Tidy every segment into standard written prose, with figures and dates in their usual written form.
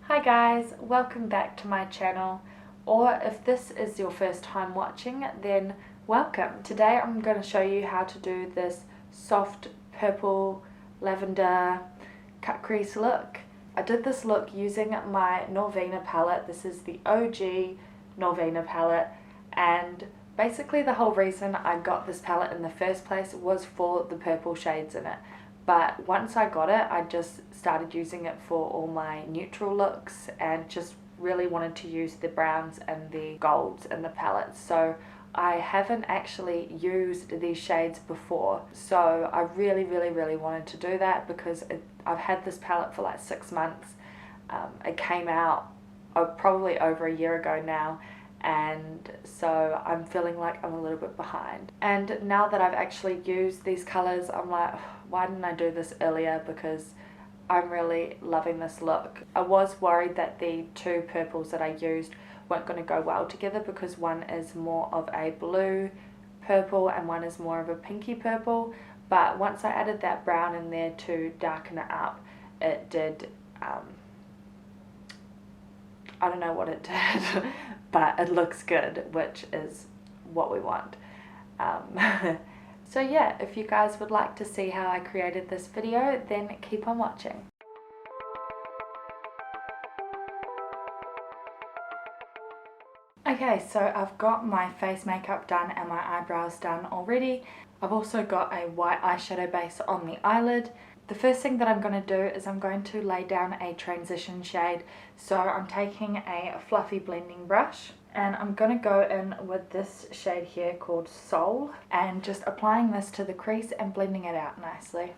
Hi guys, welcome back to my channel, or if this is your first time watching, then welcome. Today I'm going to show you how to do this soft purple lavender cut crease look. I did this look using my Norvina palette. This is the OG Norvina palette, and basically the whole reason I got this palette in the first place was for the purple shades in it. But once I got it, I just started using it for all my neutral looks and just really wanted to use the browns and the golds in the palette. So I haven't actually used these shades before. So I really wanted to do that because I've had this palette for like 6 months. It came out probably over a year ago now. And so I'm feeling like I'm a little bit behind. And now that I've actually used these colors, I'm like, why didn't I do this earlier? Because I'm really loving this look. I was worried that the two purples that I used weren't going to go well together because one is more of a blue purple and one is more of a pinky purple. But once I added that brown in there to darken it up, it did, I don't know what it did, but it looks good, which is what we want. So yeah, if you guys would like to see how I created this video, then keep on watching. Okay, so I've got my face makeup done and my eyebrows done already. I've also got a white eyeshadow base on the eyelid. The first thing that I'm going to do is I'm going to lay down a transition shade. So I'm taking a fluffy blending brush and I'm going to go in with this shade here called Soul and just applying this to the crease and blending it out nicely.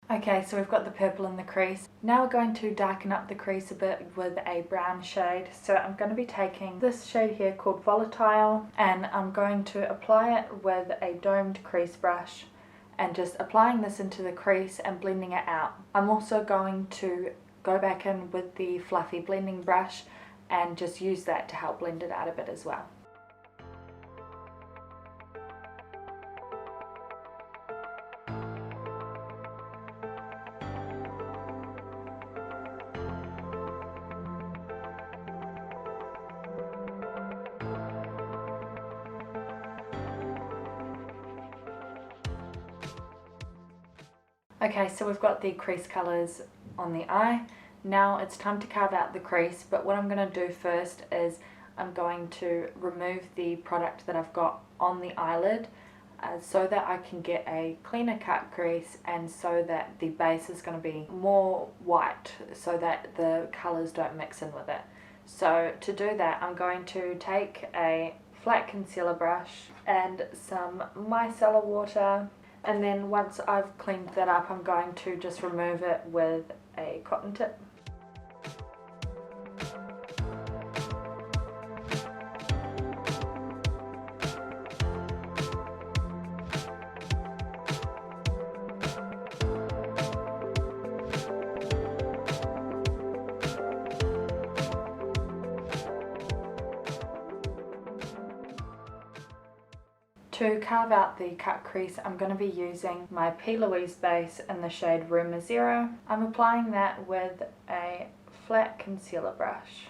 Okay, so we've got the purple in the crease. Now we're going to darken up the crease a bit with a brown shade. So I'm going to be taking this shade here called Volatile and I'm going to apply it with a domed crease brush and just applying this into the crease and blending it out. I'm also going to go back in with the fluffy blending brush and just use that to help blend it out a bit as well. Okay, so we've got the crease colours on the eye. Now it's time to carve out the crease, but what I'm going to do first is I'm going to remove the product that I've got on the eyelid so that I can get a cleaner cut crease and so that the base is going to be more white so that the colours don't mix in with it. So to do that, I'm going to take a flat concealer brush and some micellar water. And then once I've cleaned that up, I'm going to just remove it with a cotton tip. To carve out the cut crease, I'm going to be using my P.Louise base in the shade Rumour 0. I'm applying that with a flat concealer brush.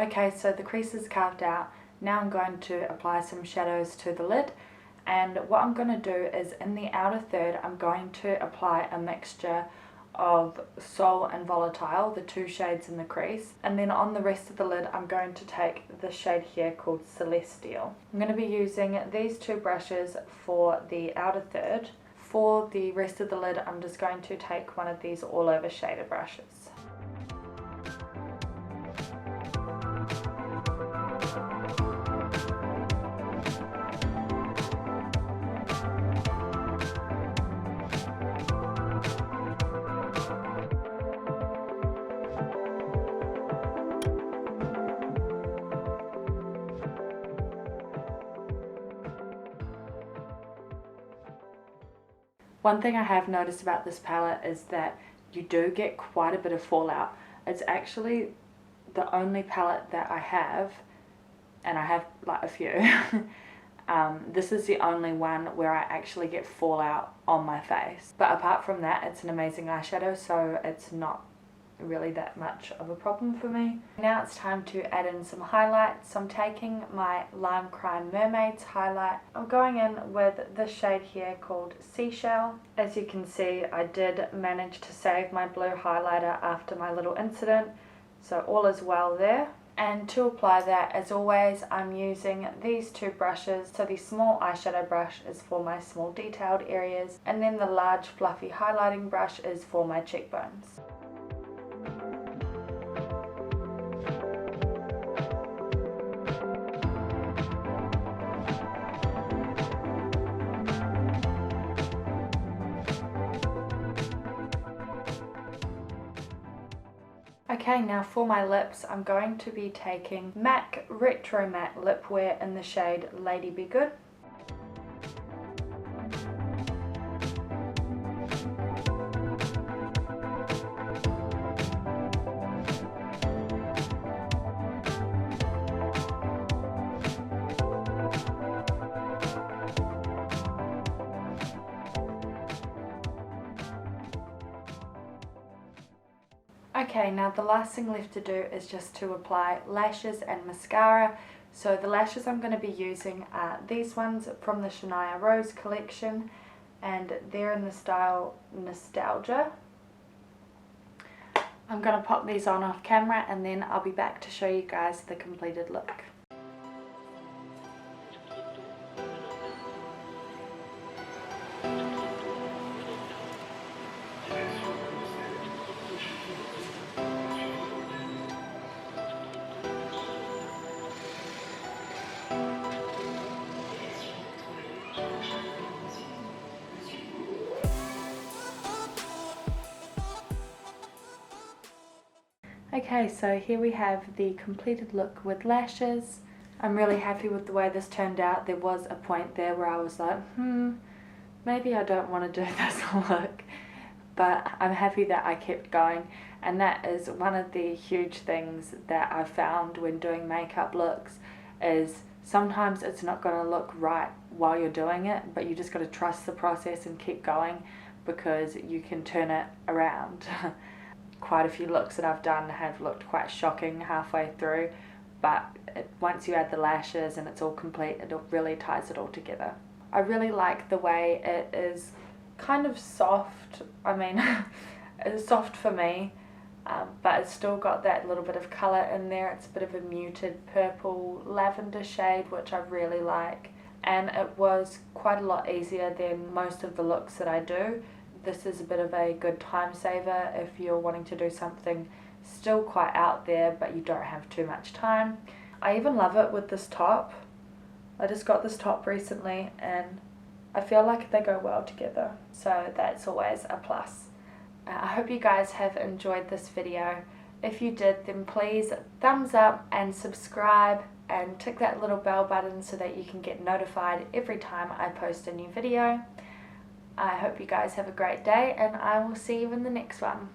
Okay, so the crease is carved out. Now I'm going to apply some shadows to the lid, and what I'm going to do is in the outer third I'm going to apply a mixture of Soul and Volatile, the two shades in the crease, and then on the rest of the lid I'm going to take the shade here called Celestial. I'm going to be using these two brushes for the outer third. For the rest of the lid I'm just going to take one of these all over shader brushes. One thing I have noticed about this palette is that you do get quite a bit of fallout. It's actually the only palette that I have, and I have like a few. This is the only one where I actually get fallout on my face. But apart from that, it's an amazing eyeshadow, so it's not really that much of a problem for me. Now it's time to add in some highlights. So I'm taking my Lime Crime Mermaids highlight. I'm going in with this shade here called Seashell. As you can see, I did manage to save my blue highlighter after my little incident, so all is well there. And to apply that, as always, I'm using these two brushes. So the small eyeshadow brush is for my small detailed areas, and then the large fluffy highlighting brush is for my cheekbones. Okay, now for my lips, I'm going to be taking MAC Retro Matte Lipwear in the shade Lady Be Good. Okay, now the last thing left to do is just to apply lashes and mascara. So the lashes I'm going to be using are these ones from the Shania Rose collection, and they're in the style Nostalgia. I'm going to pop these on off camera and then I'll be back to show you guys the completed look. Okay, so here we have the completed look with lashes. I'm really happy with the way this turned out. There was a point there where I was like, maybe I don't want to do this look. But I'm happy that I kept going, and that is one of the huge things that I found when doing makeup looks, is sometimes it's not going to look right while you're doing it, but you just got to trust the process and keep going, because you can turn it around. Quite a few looks that I've done have looked quite shocking halfway through, but once you add the lashes and it's all complete, it really ties it all together. I really like the way it is kind of soft. I mean, it's soft for me, but it's still got that little bit of colour in there. It's a bit of a muted purple lavender shade, which I really like, and it was quite a lot easier than most of the looks that I do. This is a bit of a good time saver if you're wanting to do something still quite out there but you don't have too much time. I even love it with this top. I just got this top recently and I feel like they go well together, so that's always a plus. I hope you guys have enjoyed this video. If you did, then please thumbs up and subscribe and tick that little bell button so that you can get notified every time I post a new video. I hope you guys have a great day, and I will see you in the next one.